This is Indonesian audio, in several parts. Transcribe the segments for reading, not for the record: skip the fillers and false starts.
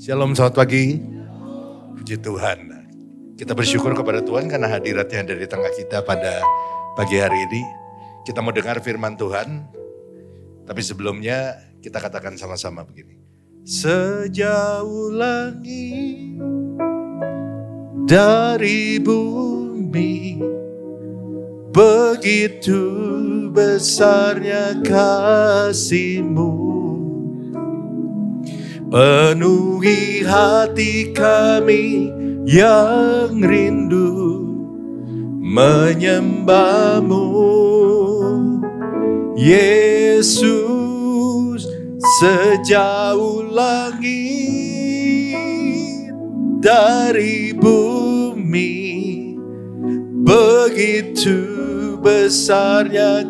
Shalom, selamat pagi. Puji Tuhan. Kita bersyukur kepada Tuhan karena hadiratnya ada di tengah kita pada pagi hari ini. Kita mau dengar firman Tuhan. Tapi sebelumnya kita katakan sama-sama begini. Sejauh langit dari bumi, begitu besarnya kasih-Mu. Penuhi hati kami yang rindu menyembah-Mu. Yesus, sejauh langit dari bumi, begitu besarnya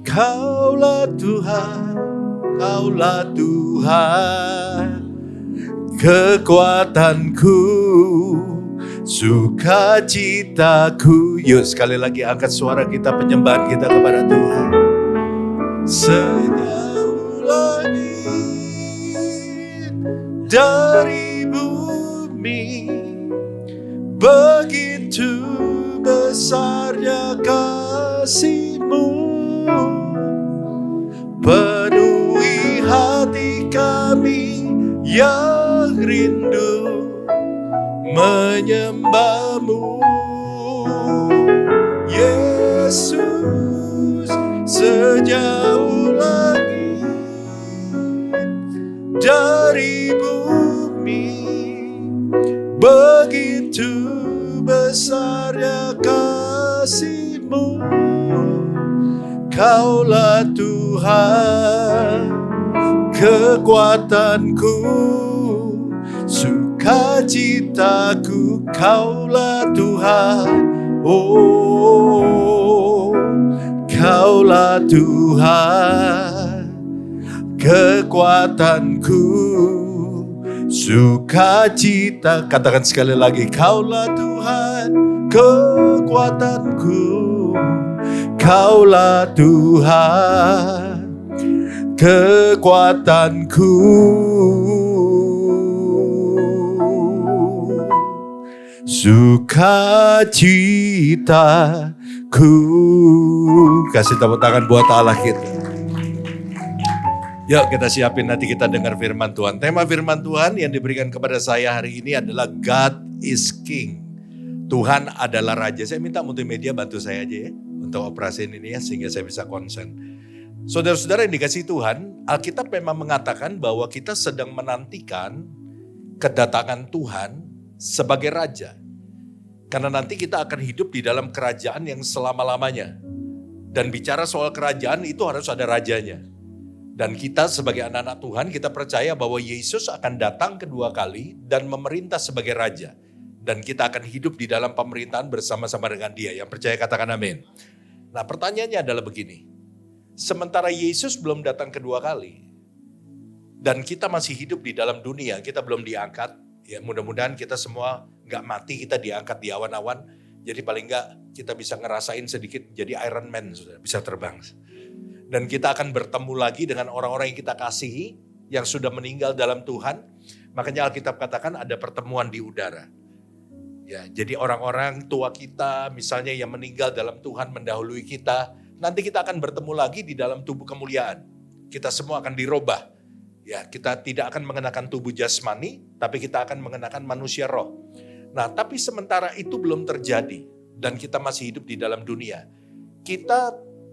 Kaulah Tuhan. Kaulah Tuhan, kekuatanku, sukacitaku. Yuk sekali lagi angkat suara kita, penyembahan kita kepada Tuhan. Sejauh langit dari bumi, begitu besarnya kasih-Mu. Penuhi hati kami yang rindu menyembah-Mu. Yesus, sejauh langit dari bumi, begitu besarnya kasih-Mu. Kaulah Tuhan, kekuatanku, sukacitaku. Kaulah Tuhan, oh, Kaulah Tuhan, kekuatanku, sukacita. Katakan sekali lagi, Kaulah Tuhan, kekuatanku. Kaulah Tuhan, kekuatanku, sukacitaku. Kasih tepuk tangan buat Allah kita. Yuk kita siapin, nanti kita dengar firman Tuhan. Tema firman Tuhan yang diberikan kepada saya hari ini adalah God is King. Tuhan adalah Raja. Saya minta multimedia bantu saya aja ya untuk operasiin ini ya, sehingga saya bisa konsen. Saudara-saudara yang dikasihi Tuhan, Alkitab memang mengatakan bahwa kita sedang menantikan kedatangan Tuhan sebagai Raja. Karena nanti kita akan hidup di dalam kerajaan yang selama-lamanya. Dan bicara soal kerajaan itu harus ada rajanya. Dan kita sebagai anak-anak Tuhan, kita percaya bahwa Yesus akan datang kedua kali dan memerintah sebagai Raja. Dan kita akan hidup di dalam pemerintahan bersama-sama dengan Dia. Yang percaya katakan amin. Nah pertanyaannya adalah begini. Sementara Yesus belum datang kedua kali. Dan kita masih hidup di dalam dunia, kita belum diangkat. Ya mudah-mudahan kita semua gak mati, kita diangkat di awan-awan. Jadi paling gak kita bisa ngerasain sedikit jadi Iron Man, sudah bisa terbang. Dan kita akan bertemu lagi dengan orang-orang yang kita kasihi, yang sudah meninggal dalam Tuhan. Makanya Alkitab katakan ada pertemuan di udara. Ya, jadi orang-orang tua kita misalnya yang meninggal dalam Tuhan mendahului kita, nanti kita akan bertemu lagi di dalam tubuh kemuliaan. Kita semua akan dirubah. Ya, kita tidak akan mengenakan tubuh jasmani, tapi kita akan mengenakan manusia roh. Nah, tapi sementara itu belum terjadi dan kita masih hidup di dalam dunia.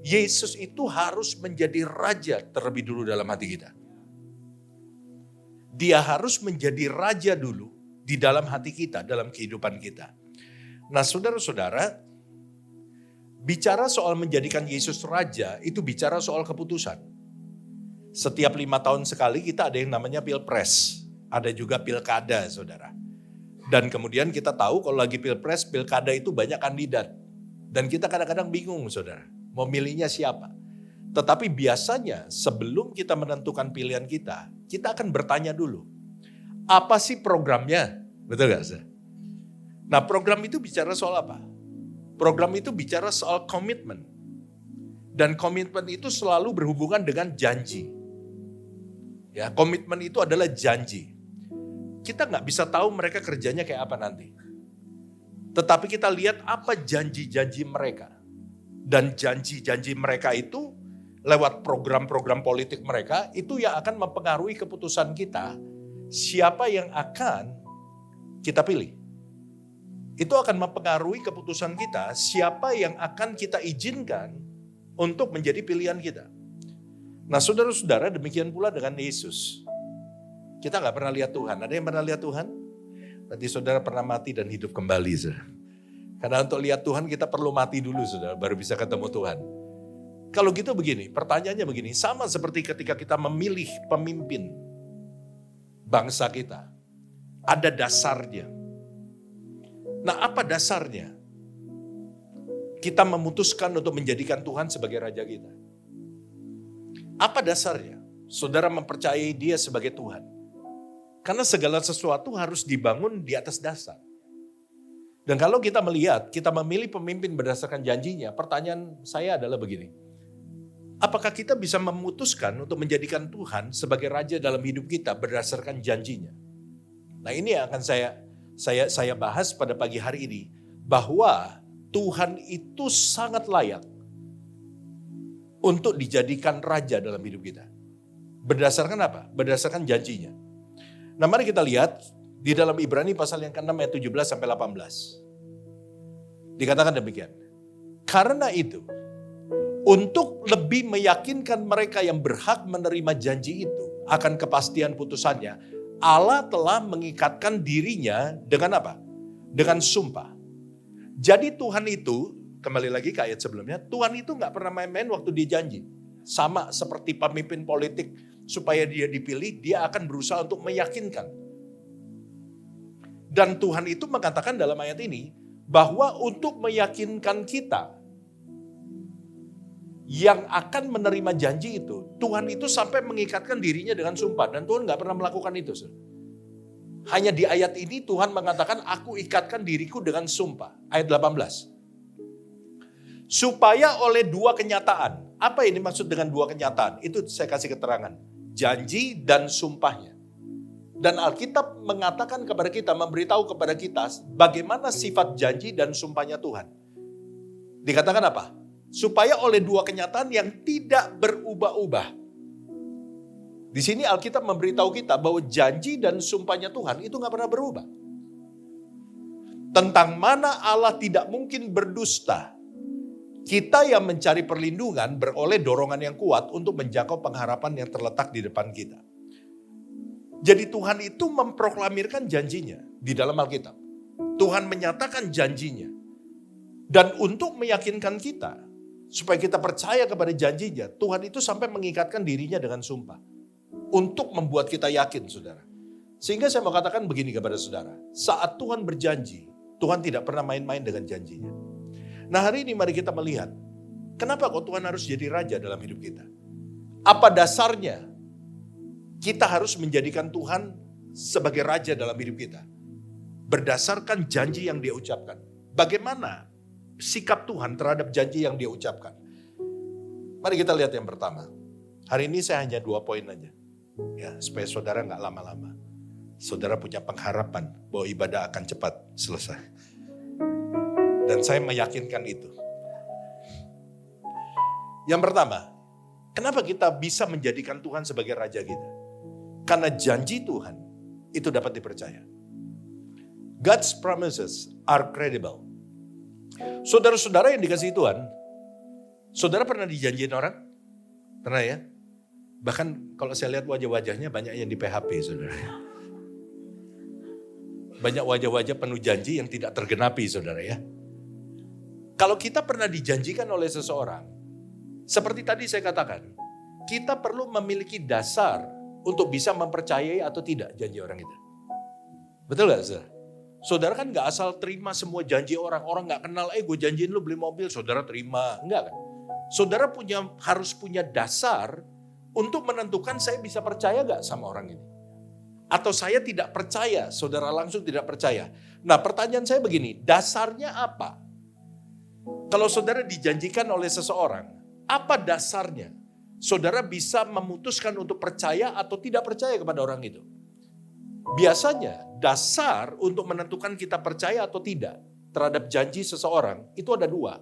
Yesus itu harus menjadi Raja terlebih dulu dalam hati kita. Dia harus menjadi Raja dulu di dalam hati kita, dalam kehidupan kita. Nah saudara-saudara, bicara soal menjadikan Yesus Raja, itu bicara soal keputusan. Setiap 5 tahun sekali kita ada yang namanya pilpres, ada juga pilkada saudara. Dan kemudian kita tahu kalau lagi pilpres, pilkada itu banyak kandidat. Dan kita kadang-kadang bingung saudara, mau milihnya siapa. Tetapi biasanya sebelum kita menentukan pilihan kita akan bertanya dulu. Apa sih programnya? Betul gak sih? Nah program itu bicara soal apa? Program itu bicara soal komitmen. Dan komitmen itu selalu berhubungan dengan janji. Ya, komitmen itu adalah janji. kita nggak bisa tahu mereka kerjanya kayak apa nanti. Tetapi kita lihat apa janji-janji mereka. Dan janji-janji mereka itu lewat program-program politik mereka itu yang akan mempengaruhi keputusan kita. Siapa yang akan kita pilih. Itu akan mempengaruhi keputusan kita. Siapa yang akan kita izinkan untuk menjadi pilihan kita. Nah saudara-saudara, demikian pula dengan Yesus. Kita nggak pernah lihat Tuhan. Ada yang pernah lihat Tuhan? Berarti saudara pernah mati dan hidup kembali. Saudara. Karena untuk lihat Tuhan kita perlu mati dulu saudara, baru bisa ketemu Tuhan. Kalau gitu begini, pertanyaannya begini. Sama seperti ketika kita memilih pemimpin bangsa kita. Ada dasarnya. Nah apa dasarnya? Kita memutuskan untuk menjadikan Tuhan sebagai Raja kita. Apa dasarnya? Saudara mempercayai Dia sebagai Tuhan. Karena segala sesuatu harus dibangun di atas dasar. Dan kalau kita melihat, kita memilih pemimpin berdasarkan janjinya, pertanyaan saya adalah begini. Apakah kita bisa memutuskan untuk menjadikan Tuhan sebagai Raja dalam hidup kita berdasarkan janjinya? Nah ini yang akan saya bahas pada pagi hari ini. Bahwa Tuhan itu sangat layak untuk dijadikan Raja dalam hidup kita. Berdasarkan apa? Berdasarkan janjinya. Nah mari kita lihat di dalam Ibrani pasal yang ke-6 ayat 17 sampai 18. Dikatakan demikian. Karena itu, untuk lebih meyakinkan mereka yang berhak menerima janji itu akan kepastian putusannya, Allah telah mengikatkan dirinya dengan apa? Dengan sumpah. Jadi Tuhan itu, kembali lagi ke ayat sebelumnya, Tuhan itu gak pernah main-main waktu dia janji. Sama seperti pemimpin politik, supaya dia dipilih, dia akan berusaha untuk meyakinkan. Dan Tuhan itu mengatakan dalam ayat ini, bahwa untuk meyakinkan kita, yang akan menerima janji itu, Tuhan itu sampai mengikatkan dirinya dengan sumpah. Dan Tuhan gak pernah melakukan itu. Hanya di ayat ini Tuhan mengatakan, aku ikatkan diriku dengan sumpah. Ayat 18. Supaya oleh dua kenyataan. Apa ini maksud dengan dua kenyataan? Itu saya kasih keterangan. Janji dan sumpahnya. Dan Alkitab mengatakan kepada kita, memberitahu kepada kita bagaimana sifat janji dan sumpahnya Tuhan. Dikatakan apa? Supaya oleh dua kenyataan yang tidak berubah-ubah. Di sini Alkitab memberitahu kita bahwa janji dan sumpahnya Tuhan itu gak pernah berubah. Tentang mana Allah tidak mungkin berdusta. Kita yang mencari perlindungan beroleh dorongan yang kuat untuk menjangkau pengharapan yang terletak di depan kita. Jadi Tuhan itu memproklamirkan janjinya di dalam Alkitab. Tuhan menyatakan janjinya. Dan untuk meyakinkan kita, supaya kita percaya kepada janjinya, Tuhan itu sampai mengikatkan dirinya dengan sumpah. Untuk membuat kita yakin, saudara. Sehingga saya mau katakan begini kepada saudara. Saat Tuhan berjanji, Tuhan tidak pernah main-main dengan janjinya. Nah hari ini mari kita melihat, kenapa kok Tuhan harus jadi Raja dalam hidup kita? Apa dasarnya kita harus menjadikan Tuhan sebagai Raja dalam hidup kita? Berdasarkan janji yang Dia ucapkan. Bagaimana sikap Tuhan terhadap janji yang Dia ucapkan? Mari kita lihat yang pertama. Hari ini saya hanya 2 poin aja. Ya, supaya saudara gak lama-lama. Saudara punya pengharapan bahwa ibadah akan cepat selesai. Dan saya meyakinkan itu. Yang pertama, kenapa kita bisa menjadikan Tuhan sebagai Raja kita? Karena janji Tuhan itu dapat dipercaya. God's promises are credible. Saudara-saudara yang dikasihi Tuhan, saudara pernah dijanjiin orang? Pernah ya? Bahkan kalau saya lihat wajah-wajahnya banyak yang di PHP, saudara. Banyak wajah-wajah penuh janji yang tidak tergenapi, saudara ya. Kalau kita pernah dijanjikan oleh seseorang, seperti tadi saya katakan, kita perlu memiliki dasar untuk bisa mempercayai atau tidak janji orang itu. Betul gak, saudara? Saudara kan gak asal terima semua janji orang. Orang gak kenal, gue janjiin lu beli mobil, saudara terima. Enggak kan? Saudara harus punya dasar untuk menentukan saya bisa percaya gak sama orang ini. Atau saya tidak percaya, saudara langsung tidak percaya. Nah pertanyaan saya begini, dasarnya apa? Kalau saudara dijanjikan oleh seseorang, apa dasarnya? Saudara bisa memutuskan untuk percaya atau tidak percaya kepada orang itu. Biasanya dasar untuk menentukan kita percaya atau tidak terhadap janji seseorang itu ada dua.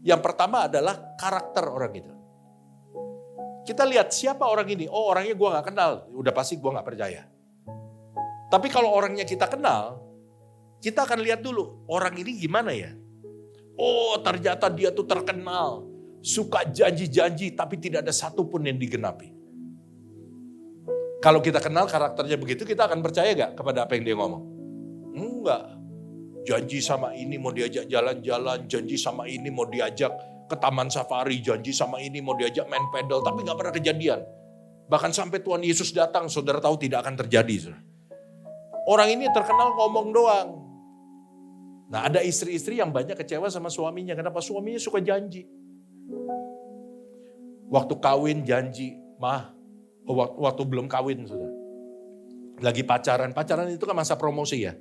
Yang pertama adalah karakter orang itu. Kita lihat siapa orang ini. Oh, orangnya gue gak kenal, udah pasti gue gak percaya. Tapi kalau orangnya kita kenal, kita akan lihat dulu orang ini gimana ya. Oh, ternyata dia tuh terkenal, suka janji-janji tapi tidak ada satupun yang digenapi. Kalau kita kenal karakternya begitu, kita akan percaya gak kepada apa yang dia ngomong? Enggak. Janji sama ini mau diajak jalan-jalan, janji sama ini mau diajak ke taman safari, janji sama ini mau diajak main pedal, tapi gak pernah kejadian. Bahkan sampai Tuhan Yesus datang, saudara tahu tidak akan terjadi. Saudara. Orang ini terkenal ngomong doang. Nah, ada istri-istri yang banyak kecewa sama suaminya. Kenapa? Suaminya suka janji. Waktu kawin janji, waktu belum kawin, saudara. Lagi pacaran itu kan masa promosi ya.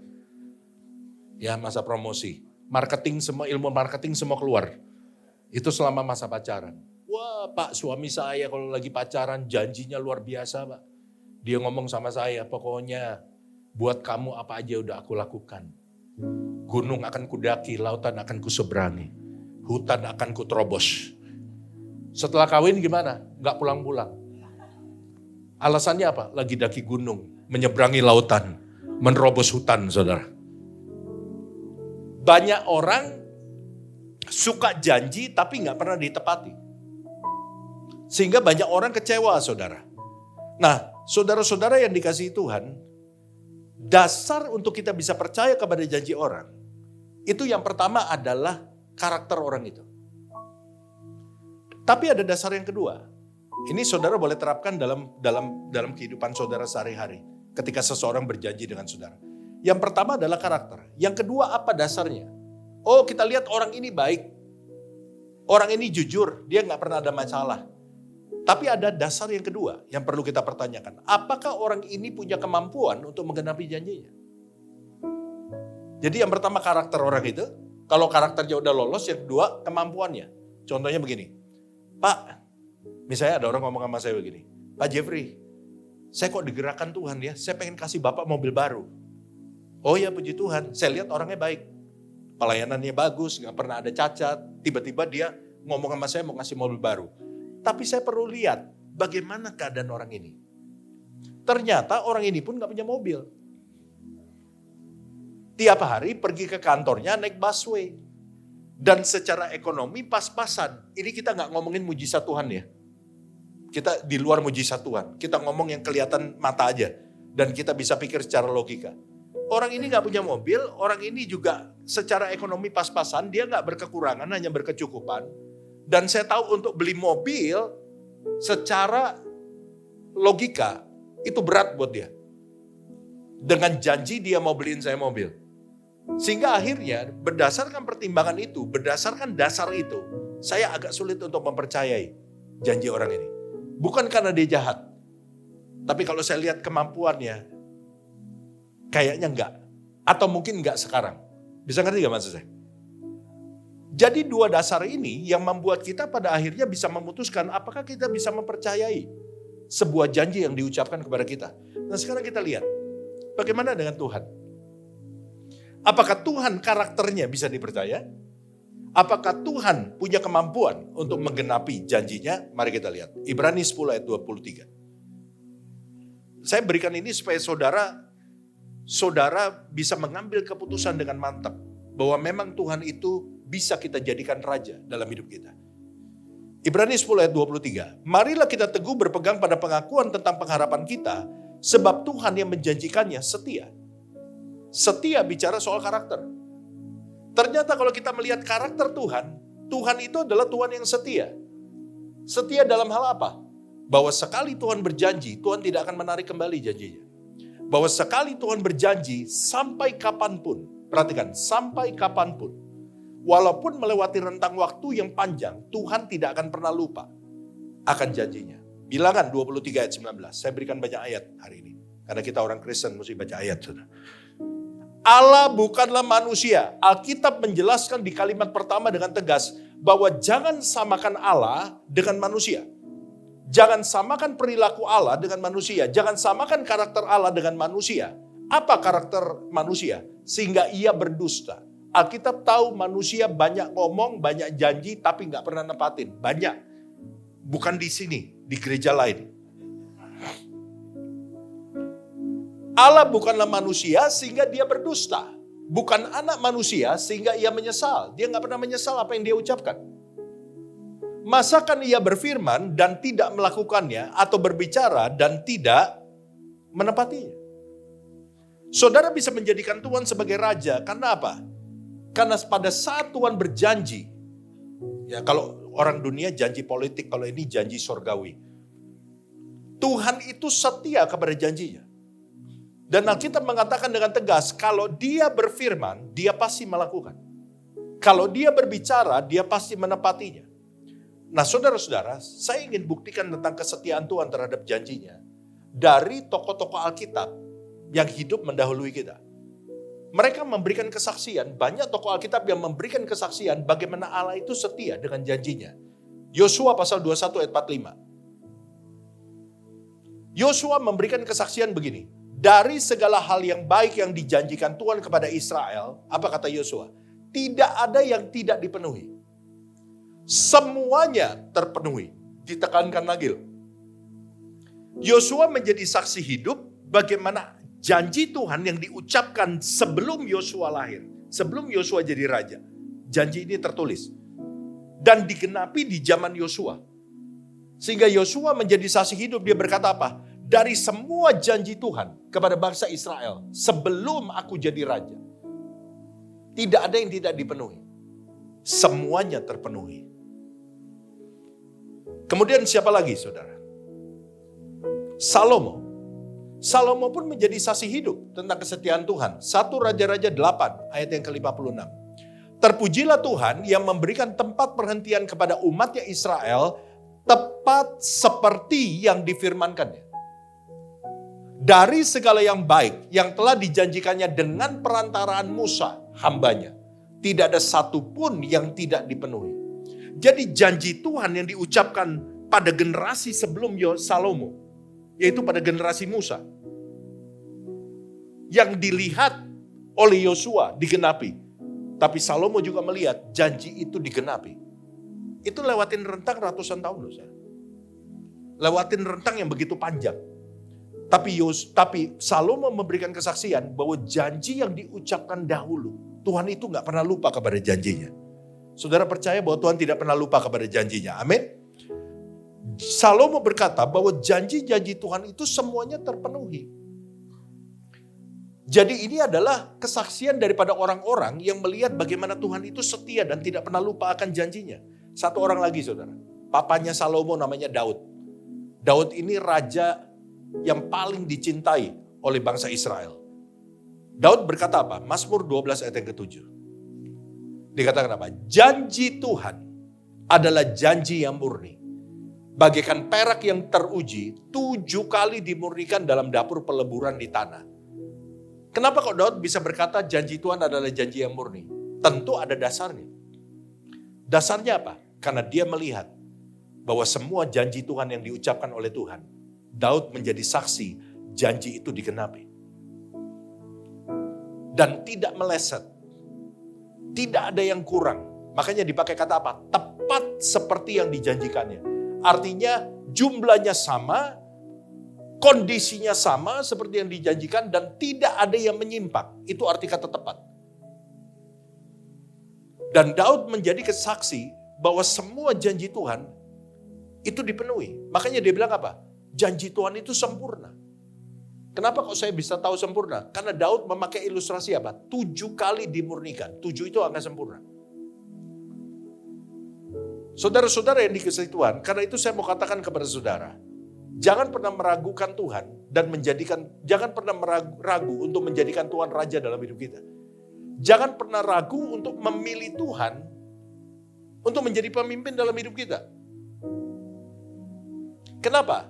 Ya, masa promosi. Marketing semua, ilmu marketing semua keluar. Itu selama masa pacaran. Wah, Pak, suami saya kalau lagi pacaran janjinya luar biasa, Pak. Dia ngomong sama saya, pokoknya buat kamu apa aja udah aku lakukan. Gunung akan kudaki, lautan akan kuseberangi. Hutan akan kuterobos. Setelah kawin gimana? Nggak pulang-pulang. Alasannya apa? Lagi daki gunung, menyeberangi lautan, menerobos hutan, saudara. Banyak orang suka janji tapi nggak pernah ditepati. Sehingga banyak orang kecewa, saudara. Nah, saudara-saudara yang dikasihi Tuhan, dasar untuk kita bisa percaya kepada janji orang, itu yang pertama adalah karakter orang itu. Tapi ada dasar yang kedua. Ini saudara boleh terapkan dalam kehidupan saudara sehari-hari ketika seseorang berjanji dengan saudara. Yang pertama adalah karakter. Yang kedua apa dasarnya? Oh, kita lihat orang ini baik. Orang ini jujur, dia nggak pernah ada masalah. Tapi ada dasar yang kedua yang perlu kita pertanyakan. Apakah orang ini punya kemampuan untuk menggenapi janjinya? Jadi yang pertama karakter orang itu. Kalau karakternya udah lolos, yang kedua kemampuannya. Contohnya begini. Pak, misalnya ada orang ngomong sama saya begini. Pak Jeffrey, saya kok digerakkan Tuhan ya. Saya pengen kasih Bapak mobil baru. Oh ya, puji Tuhan, saya lihat orangnya baik. Pelayanannya bagus, gak pernah ada cacat. Tiba-tiba dia ngomong sama saya mau ngasih mobil baru. Tapi saya perlu lihat bagaimana keadaan orang ini. Ternyata orang ini pun gak punya mobil. Tiap hari pergi ke kantornya naik busway. Dan secara ekonomi pas-pasan. Ini kita gak ngomongin mujizat Tuhan ya. Kita di luar mujizat Tuhan. Kita ngomong yang kelihatan mata aja. Dan kita bisa pikir secara logika. Orang ini gak punya mobil, orang ini juga secara ekonomi pas-pasan, dia gak berkekurangan, hanya berkecukupan. Dan saya tahu untuk beli mobil, secara logika, itu berat buat dia. Dengan janji dia mau beliin saya mobil. Sehingga akhirnya berdasarkan pertimbangan itu, berdasarkan dasar itu, saya agak sulit untuk mempercayai janji orang ini. Bukan karena dia jahat, tapi kalau saya lihat kemampuannya, kayaknya enggak. Atau mungkin enggak sekarang. Bisa ngerti gak maksud saya? Jadi dua dasar ini yang membuat kita pada akhirnya bisa memutuskan apakah kita bisa mempercayai sebuah janji yang diucapkan kepada kita. Nah sekarang kita lihat, bagaimana dengan Tuhan? Apakah Tuhan karakternya bisa dipercaya? Apakah Tuhan punya kemampuan untuk menggenapi janjinya? Mari kita lihat. Ibrani 10 ayat 23. Saya berikan ini supaya saudara bisa mengambil keputusan dengan mantap. Bahwa memang Tuhan itu bisa kita jadikan raja dalam hidup kita. Ibrani 10 ayat 23. Marilah kita teguh berpegang pada pengakuan tentang pengharapan kita. Sebab Tuhan yang menjanjikannya setia. Setia bicara soal karakter. Ternyata kalau kita melihat karakter Tuhan, Tuhan itu adalah Tuhan yang setia. Setia dalam hal apa? Bahwa sekali Tuhan berjanji, Tuhan tidak akan menarik kembali janjinya. Bahwa sekali Tuhan berjanji sampai kapanpun, perhatikan, sampai kapanpun, walaupun melewati rentang waktu yang panjang, Tuhan tidak akan pernah lupa akan janjinya. Bilangan 23 ayat 19, saya berikan banyak ayat hari ini. Karena kita orang Kristen mesti baca ayat. Saudara. Allah bukanlah manusia. Alkitab menjelaskan di kalimat pertama dengan tegas bahwa jangan samakan Allah dengan manusia. Jangan samakan perilaku Allah dengan manusia. Jangan samakan karakter Allah dengan manusia. Apa karakter manusia? Sehingga ia berdusta. Alkitab tahu manusia banyak ngomong, banyak janji, tapi nggak pernah nepatin. Banyak. Bukan di sini, di gereja lain. Allah bukanlah manusia sehingga dia berdusta. Bukan anak manusia sehingga ia menyesal. Dia nggak pernah menyesal apa yang dia ucapkan. Masakan ia berfirman dan tidak melakukannya, atau berbicara dan tidak menepatinya? Saudara bisa menjadikan Tuhan sebagai raja, karena apa? Karena pada saat Tuhan berjanji, ya kalau orang dunia janji politik, kalau ini janji surgawi. Tuhan itu setia kepada janjinya. Dan Alkitab mengatakan dengan tegas, kalau dia berfirman, dia pasti melakukan. Kalau dia berbicara, dia pasti menepatinya. Nah saudara-saudara, saya ingin buktikan tentang kesetiaan Tuhan terhadap janjinya dari tokoh-tokoh Alkitab yang hidup mendahului kita. Mereka memberikan kesaksian, banyak tokoh Alkitab yang memberikan kesaksian bagaimana Allah itu setia dengan janjinya. Yosua pasal 21 ayat 45. Yosua memberikan kesaksian begini, dari segala hal yang baik yang dijanjikan Tuhan kepada Israel, apa kata Yosua? Tidak ada yang tidak dipenuhi. Semuanya terpenuhi. Ditekankan lagi. Yosua menjadi saksi hidup bagaimana janji Tuhan yang diucapkan sebelum Yosua lahir. Sebelum Yosua jadi raja. Janji ini tertulis. Dan digenapi di zaman Yosua. Sehingga Yosua menjadi saksi hidup. Dia berkata apa? Dari semua janji Tuhan kepada bangsa Israel sebelum aku jadi raja. Tidak ada yang tidak dipenuhi. Semuanya terpenuhi. Kemudian siapa lagi saudara? Salomo. Salomo pun menjadi saksi hidup tentang kesetiaan Tuhan. 1 Raja-Raja 8 ayat yang ke-56. Terpujilah Tuhan yang memberikan tempat perhentian kepada umatnya Israel tepat seperti yang difirmankannya. Dari segala yang baik yang telah dijanjikannya dengan perantaraan Musa, hambanya. Tidak ada satupun yang tidak dipenuhi. Jadi janji Tuhan yang diucapkan pada generasi sebelum Salomo, yaitu pada generasi Musa, yang dilihat oleh Yosua digenapi. Tapi Salomo juga melihat janji itu digenapi. Itu lewatin rentang ratusan tahun loh. Lewatin rentang yang begitu panjang. Tapi Salomo memberikan kesaksian bahwa janji yang diucapkan dahulu, Tuhan itu gak pernah lupa kepada janjinya. Saudara percaya bahwa Tuhan tidak pernah lupa kepada janjinya. Amin. Salomo berkata bahwa janji-janji Tuhan itu semuanya terpenuhi. Jadi ini adalah kesaksian daripada orang-orang yang melihat bagaimana Tuhan itu setia dan tidak pernah lupa akan janjinya. Satu orang lagi saudara. Papanya Salomo namanya Daud. Daud ini raja yang paling dicintai oleh bangsa Israel. Daud berkata apa? Mazmur 12 ayat yang ke-7. Dikatakan apa? Janji Tuhan adalah janji yang murni. Bagaikan perak yang teruji, 7 kali dimurnikan dalam dapur peleburan di tanah. Kenapa kok Daud bisa berkata janji Tuhan adalah janji yang murni? Tentu ada dasarnya. Dasarnya apa? Karena dia melihat bahwa semua janji Tuhan yang diucapkan oleh Tuhan, Daud menjadi saksi janji itu digenapi. Dan tidak meleset. Tidak ada yang kurang. Makanya dipakai kata apa? Tepat seperti yang dijanjikannya. Artinya jumlahnya sama, kondisinya sama seperti yang dijanjikan dan tidak ada yang menyimpang. Itu arti kata tepat. Dan Daud menjadi kesaksi bahwa semua janji Tuhan itu dipenuhi. Makanya dia bilang apa? Janji Tuhan itu sempurna. Kenapa kok saya bisa tahu sempurna? Karena Daud memakai ilustrasi apa? 7 kali dimurnikan. 7 itu angka sempurna. Saudara-saudara yang dikasihi Tuhan, karena itu saya mau katakan kepada saudara, jangan pernah meragukan Tuhan dan jangan pernah ragu untuk menjadikan Tuhan raja dalam hidup kita. Jangan pernah ragu untuk memilih Tuhan untuk menjadi pemimpin dalam hidup kita. Kenapa?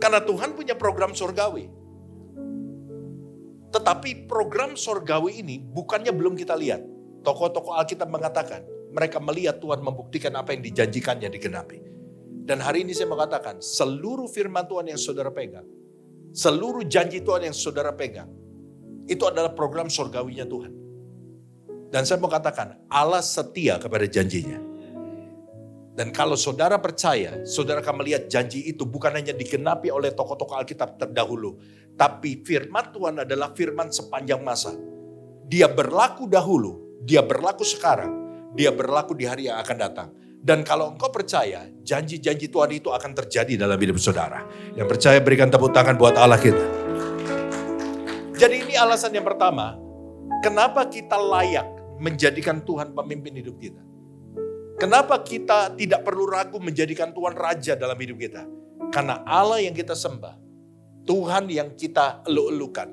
Karena Tuhan punya program surgawi. Tetapi program surgawi ini bukannya belum kita lihat. Tokoh-tokoh Alkitab mengatakan, mereka melihat Tuhan membuktikan apa yang dijanjikannya digenapi. Dan hari ini saya mau katakan, seluruh firman Tuhan yang saudara pegang, seluruh janji Tuhan yang saudara pegang, itu adalah program surgawinya Tuhan. Dan saya mau katakan, Allah setia kepada janjinya. Dan kalau saudara percaya, saudara akan melihat janji itu bukan hanya digenapi oleh tokoh-tokoh Alkitab terdahulu, tapi firman Tuhan adalah firman sepanjang masa. Dia berlaku dahulu, dia berlaku sekarang, dia berlaku di hari yang akan datang. Dan kalau engkau percaya, janji-janji Tuhan itu akan terjadi dalam hidup saudara. Yang percaya berikan tepuk tangan buat Allah kita. Jadi ini alasan yang pertama, kenapa kita layak menjadikan Tuhan pemimpin hidup kita. Kenapa kita tidak perlu ragu menjadikan Tuhan Raja dalam hidup kita. Karena Allah yang kita sembah, Tuhan yang kita elu-elukan,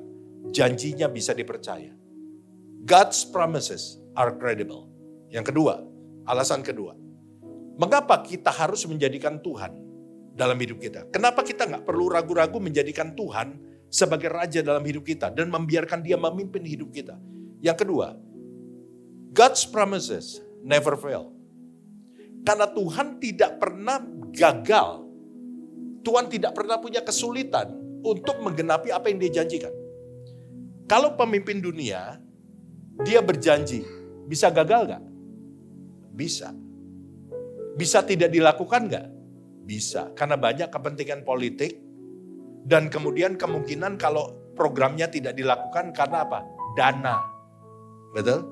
janjinya bisa dipercaya. God's promises are credible. Yang kedua, alasan kedua. Mengapa kita harus menjadikan Tuhan dalam hidup kita? Kenapa kita nggak perlu ragu-ragu menjadikan Tuhan sebagai Raja dalam hidup kita dan membiarkan Dia memimpin hidup kita? Yang kedua, God's promises never fail. Karena Tuhan tidak pernah gagal. Tuhan tidak pernah punya kesulitan untuk menggenapi apa yang Dia janjikan. Kalau pemimpin dunia, dia berjanji, bisa gagal nggak? Bisa. Bisa tidak dilakukan nggak? Bisa. Karena banyak kepentingan politik dan kemudian kemungkinan kalau programnya tidak dilakukan karena apa? Dana. Betul?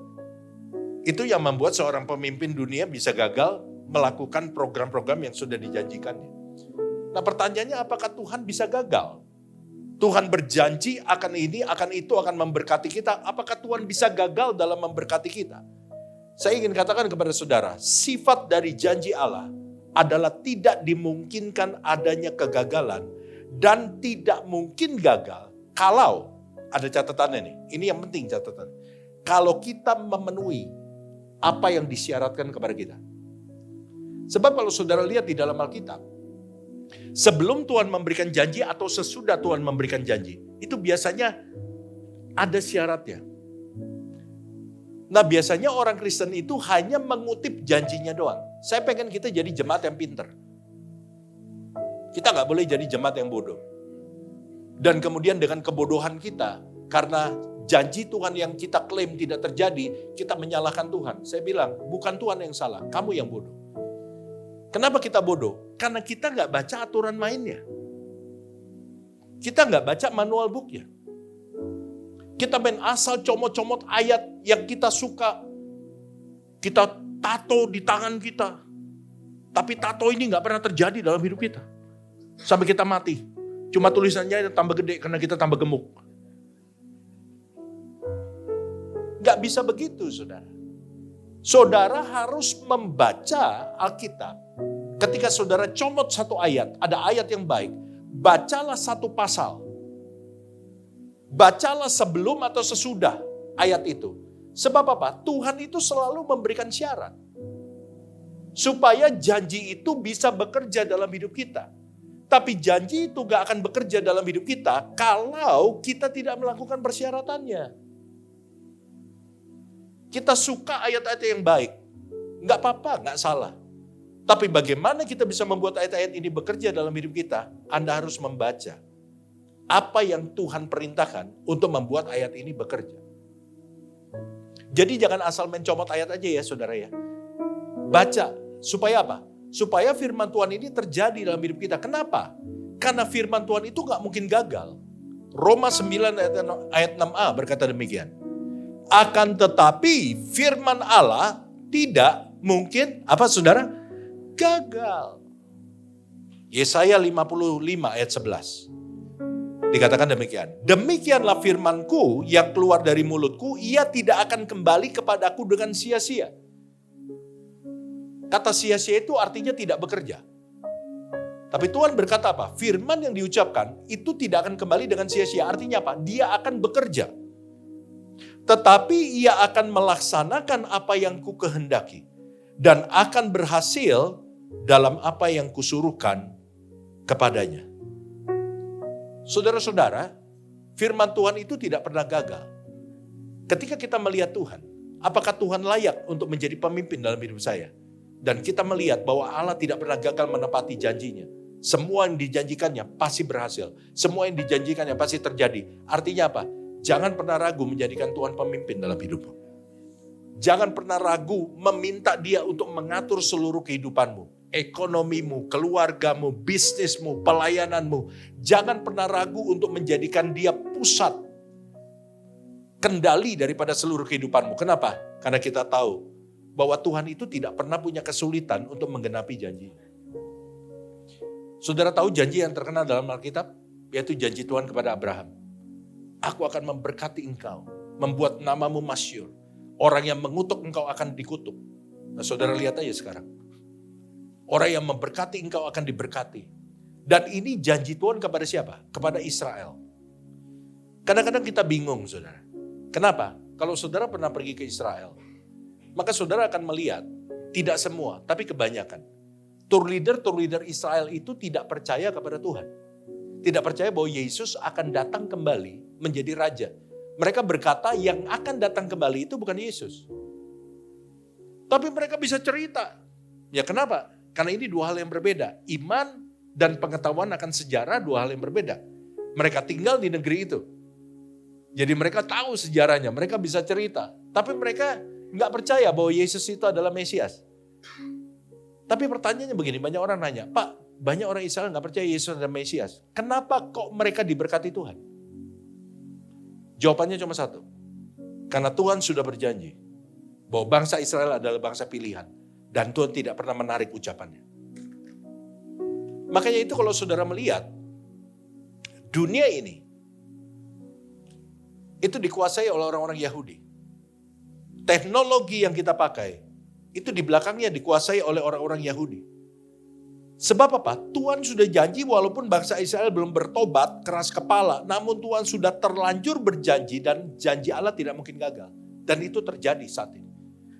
Itu yang membuat seorang pemimpin dunia bisa gagal melakukan program-program yang sudah dijanjikannya. Nah pertanyaannya, apakah Tuhan bisa gagal? Tuhan berjanji akan ini, akan itu, akan memberkati kita. Apakah Tuhan bisa gagal dalam memberkati kita? Saya ingin katakan kepada saudara, sifat dari janji Allah adalah tidak dimungkinkan adanya kegagalan dan tidak mungkin gagal kalau, ada catatannya nih, ini yang penting catatan. Kalau kita memenuhi apa yang disyaratkan kepada kita. Sebab kalau saudara lihat di dalam Alkitab, sebelum Tuhan memberikan janji atau sesudah Tuhan memberikan janji, itu biasanya ada syaratnya. Nah biasanya orang Kristen itu hanya mengutip janjinya doang. Saya pengen kita jadi jemaat yang pinter. Kita gak boleh jadi jemaat yang bodoh. Dan kemudian dengan kebodohan kita, karena janji Tuhan yang kita klaim tidak terjadi, kita menyalahkan Tuhan. Saya bilang, bukan Tuhan yang salah, kamu yang bodoh. Kenapa kita bodoh? Karena kita gak baca aturan mainnya. Kita gak baca manual booknya. Kita main asal comot-comot ayat yang kita suka. Kita tato di tangan kita. Tapi tato ini gak pernah terjadi dalam hidup kita. Sampai kita mati. Cuma tulisannya tambah gede karena kita tambah gemuk. Gak bisa begitu saudara. Saudara harus membaca Alkitab. Ketika saudara comot satu ayat, ada ayat yang baik. Bacalah satu pasal. Bacalah sebelum atau sesudah ayat itu. Sebab apa? Tuhan itu selalu memberikan syarat. Supaya janji itu bisa bekerja dalam hidup kita. Tapi janji itu gak akan bekerja dalam hidup kita kalau kita tidak melakukan persyaratannya. Kita suka ayat-ayat yang baik. Gak apa-apa, gak salah. Tapi bagaimana kita bisa membuat ayat-ayat ini bekerja dalam hidup kita? Anda harus membaca apa yang Tuhan perintahkan untuk membuat ayat ini bekerja. Jadi jangan asal mencomot ayat aja ya saudara ya. Baca, supaya apa? Supaya firman Tuhan ini terjadi dalam hidup kita. Kenapa? Karena firman Tuhan itu gak mungkin gagal. Roma 9 ayat 6a berkata demikian. Akan tetapi firman Allah tidak mungkin, apa saudara? Gagal. Yesaya 55 ayat 11. Dikatakan demikian. Demikianlah firmanku yang keluar dari mulutku, ia tidak akan kembali kepadaku dengan sia-sia. Kata sia-sia itu artinya tidak bekerja. Tapi Tuhan berkata apa? Firman yang diucapkan itu tidak akan kembali dengan sia-sia. Artinya apa? Dia akan bekerja. Tetapi ia akan melaksanakan apa yang ku kehendaki. Dan akan berhasil dalam apa yang kusuruhkan kepadanya. Saudara-saudara, firman Tuhan itu tidak pernah gagal. Ketika kita melihat Tuhan, apakah Tuhan layak untuk menjadi pemimpin dalam hidup saya? Dan kita melihat bahwa Allah tidak pernah gagal menepati janjinya. Semua yang dijanjikannya pasti berhasil. Semua yang dijanjikannya pasti terjadi. Artinya apa? Jangan pernah ragu menjadikan Tuhan pemimpin dalam hidupmu. Jangan pernah ragu meminta Dia untuk mengatur seluruh kehidupanmu. Ekonomimu, keluargamu, bisnismu, pelayananmu. Jangan pernah ragu untuk menjadikan Dia pusat kendali daripada seluruh kehidupanmu. Kenapa? Karena kita tahu bahwa Tuhan itu tidak pernah punya kesulitan untuk menggenapi janjinya. Saudara tahu janji yang terkenal dalam Alkitab? Yaitu janji Tuhan kepada Abraham. Aku akan memberkati engkau, membuat namamu masyhur. Orang yang mengutuk engkau akan dikutuk. Nah, saudara lihat aja sekarang. Orang yang memberkati engkau akan diberkati. Dan ini janji Tuhan kepada siapa? Kepada Israel. Kadang-kadang kita bingung, saudara. Kenapa? Kalau saudara pernah pergi ke Israel, maka saudara akan melihat, tidak semua, tapi kebanyakan. Tour leader Israel itu tidak percaya kepada Tuhan. Tidak percaya bahwa Yesus akan datang kembali menjadi raja. Mereka berkata yang akan datang kembali itu bukan Yesus. Tapi mereka bisa cerita. Ya kenapa? Karena ini dua hal yang berbeda. Iman dan pengetahuan akan sejarah dua hal yang berbeda. Mereka tinggal di negeri itu. Jadi mereka tahu sejarahnya, mereka bisa cerita. Tapi mereka nggak percaya bahwa Yesus itu adalah Mesias. Tapi pertanyaannya begini, banyak orang nanya, Pak, banyak orang Israel nggak percaya Yesus adalah Mesias. Kenapa kok mereka diberkati Tuhan? Jawabannya cuma satu. Karena Tuhan sudah berjanji bahwa bangsa Israel adalah bangsa pilihan. Dan Tuhan tidak pernah menarik ucapannya. Makanya itu kalau saudara melihat, dunia ini, itu dikuasai oleh orang-orang Yahudi. Teknologi yang kita pakai, itu di belakangnya dikuasai oleh orang-orang Yahudi. Sebab apa? Tuhan sudah janji walaupun bangsa Israel belum bertobat, keras kepala, namun Tuhan sudah terlanjur berjanji dan janji Allah tidak mungkin gagal. Dan itu terjadi saat ini.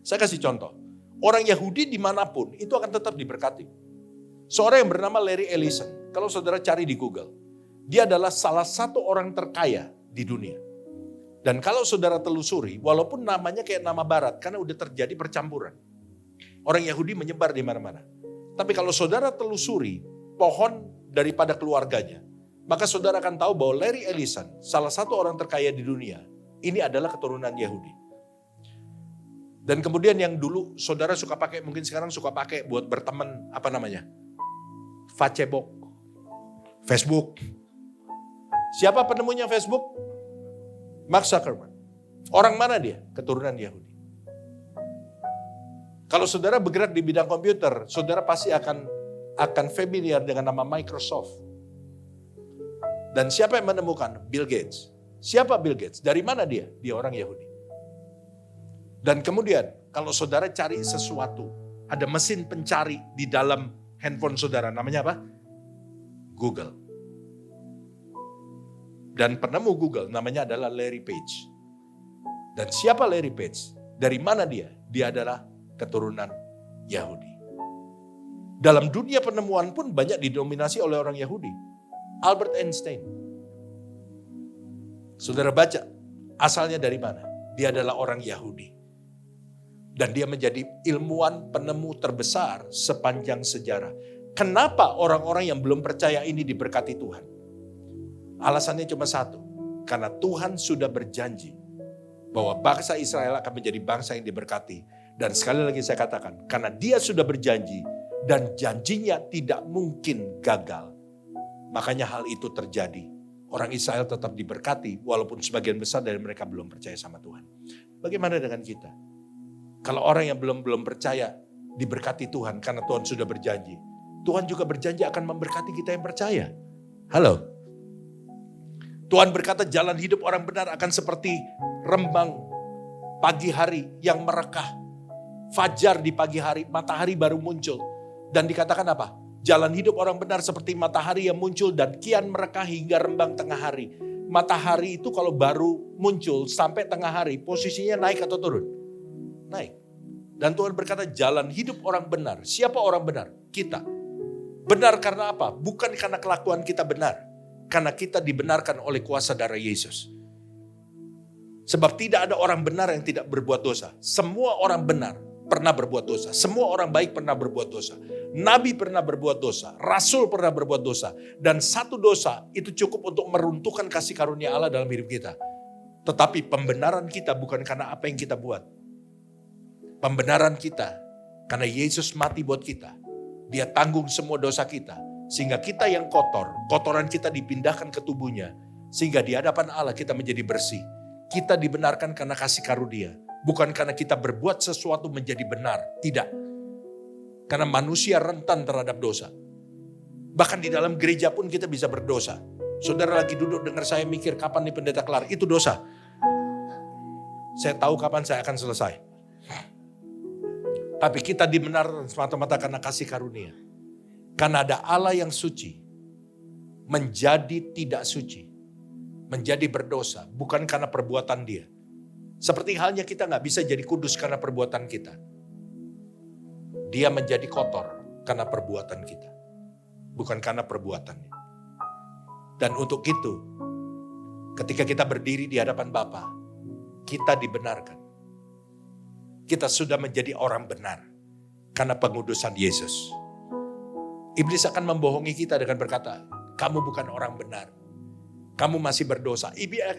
Saya kasih contoh. Orang Yahudi dimanapun itu akan tetap diberkati. Seorang yang bernama Larry Ellison, kalau saudara cari di Google, dia adalah salah satu orang terkaya di dunia. Dan kalau saudara telusuri, walaupun namanya kayak nama barat, karena udah terjadi percampuran. Orang Yahudi menyebar di mana-mana. Tapi kalau saudara telusuri pohon daripada keluarganya, maka saudara akan tahu bahwa Larry Ellison, salah satu orang terkaya di dunia, ini adalah keturunan Yahudi. Dan kemudian yang dulu saudara suka pakai, mungkin sekarang suka pakai buat berteman, apa namanya? Facebook. Siapa penemunya Facebook? Mark Zuckerberg. Orang mana dia? Keturunan Yahudi. Kalau saudara bergerak di bidang komputer, saudara pasti akan familiar dengan nama Microsoft. Dan siapa yang menemukan? Bill Gates. Siapa Bill Gates? Dari mana dia? Dia orang Yahudi. Dan kemudian kalau saudara cari sesuatu, ada mesin pencari di dalam handphone saudara, namanya apa? Google. Dan penemu Google namanya adalah Larry Page. Dan siapa Larry Page? Dari mana dia? Dia adalah keturunan Yahudi. Dalam dunia penemuan pun banyak didominasi oleh orang Yahudi. Albert Einstein. Saudara baca, asalnya dari mana? Dia adalah orang Yahudi. Dan dia menjadi ilmuwan penemu terbesar sepanjang sejarah. Kenapa orang-orang yang belum percaya ini diberkati Tuhan? Alasannya cuma satu. Karena Tuhan sudah berjanji bahwa bangsa Israel akan menjadi bangsa yang diberkati. Dan sekali lagi saya katakan, karena dia sudah berjanji dan janjinya tidak mungkin gagal. Makanya hal itu terjadi. Orang Israel tetap diberkati walaupun sebagian besar dari mereka belum percaya sama Tuhan. Bagaimana dengan kita? Kalau orang yang belum percaya diberkati Tuhan karena Tuhan sudah berjanji. Tuhan juga berjanji akan memberkati kita yang percaya. Halo? Tuhan berkata jalan hidup orang benar akan seperti rembang pagi hari yang merekah. Fajar di pagi hari, matahari baru muncul. Dan dikatakan apa? Jalan hidup orang benar seperti matahari yang muncul dan kian merekah hingga rembang tengah hari. Matahari itu kalau baru muncul sampai tengah hari, posisinya naik atau turun? Naik. Dan Tuhan berkata jalan hidup orang benar. Siapa orang benar? Kita. Benar karena apa? Bukan karena kelakuan kita benar. Karena kita dibenarkan oleh kuasa darah Yesus. Sebab tidak ada orang benar yang tidak berbuat dosa. Semua orang benar pernah berbuat dosa. Semua orang baik pernah berbuat dosa. Nabi pernah berbuat dosa. Rasul pernah berbuat dosa. Dan satu dosa itu cukup untuk meruntuhkan kasih karunia Allah dalam hidup kita. Tetapi pembenaran kita bukan karena apa yang kita buat. Pembenaran kita karena Yesus mati buat kita. Dia tanggung semua dosa kita. Sehingga kita yang kotor, kotoran kita dipindahkan ke tubuhnya. Sehingga di hadapan Allah kita menjadi bersih. Kita dibenarkan karena kasih karunia. Bukan karena kita berbuat sesuatu menjadi benar. Tidak. Karena manusia rentan terhadap dosa. Bahkan di dalam gereja pun kita bisa berdosa. Saudara lagi duduk dengar saya mikir kapan nih pendeta kelar. Itu dosa. Saya tahu kapan saya akan selesai. Tapi kita dibenarkan semata-mata karena kasih karunia. Karena ada Allah yang suci. Menjadi tidak suci. Menjadi berdosa. Bukan karena perbuatan dia. Seperti halnya kita gak bisa jadi kudus karena perbuatan kita. Dia menjadi kotor karena perbuatan kita. Bukan karena perbuatannya. Dan untuk itu, ketika kita berdiri di hadapan Bapa, kita dibenarkan. Kita sudah menjadi orang benar karena pengudusan Yesus. Iblis akan membohongi kita dengan berkata, kamu bukan orang benar. Kamu masih berdosa.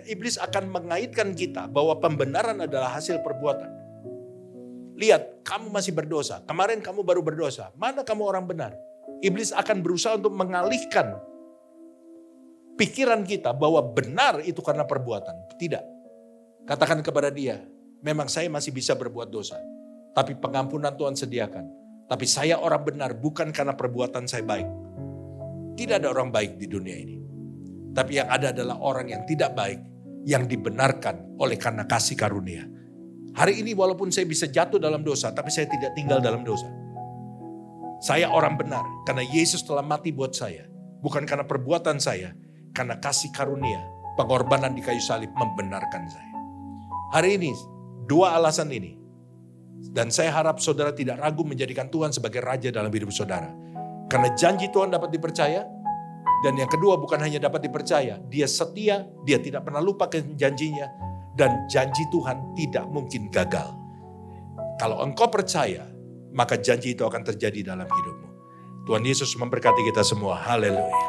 Iblis akan mengaitkan kita bahwa pembenaran adalah hasil perbuatan. Lihat, kamu masih berdosa. Kemarin kamu baru berdosa. Mana kamu orang benar? Iblis akan berusaha untuk mengalihkan pikiran kita bahwa benar itu karena perbuatan. Tidak. Katakan kepada dia, memang saya masih bisa berbuat dosa. Tapi pengampunan Tuhan sediakan. Tapi saya orang benar bukan karena perbuatan saya baik. Tidak ada orang baik di dunia ini. Tapi yang ada adalah orang yang tidak baik, yang dibenarkan oleh karena kasih karunia. Hari ini walaupun saya bisa jatuh dalam dosa, tapi saya tidak tinggal dalam dosa. Saya orang benar, karena Yesus telah mati buat saya. Bukan karena perbuatan saya, karena kasih karunia, pengorbanan di kayu salib membenarkan saya. Hari ini, dua alasan ini. Dan saya harap saudara tidak ragu menjadikan Tuhan sebagai Raja dalam hidup saudara. Karena janji Tuhan dapat dipercaya. Dan yang kedua bukan hanya dapat dipercaya, dia setia, dia tidak pernah lupa janjinya. Dan janji Tuhan tidak mungkin gagal. Kalau engkau percaya, maka janji itu akan terjadi dalam hidupmu. Tuhan Yesus memberkati kita semua. Haleluya.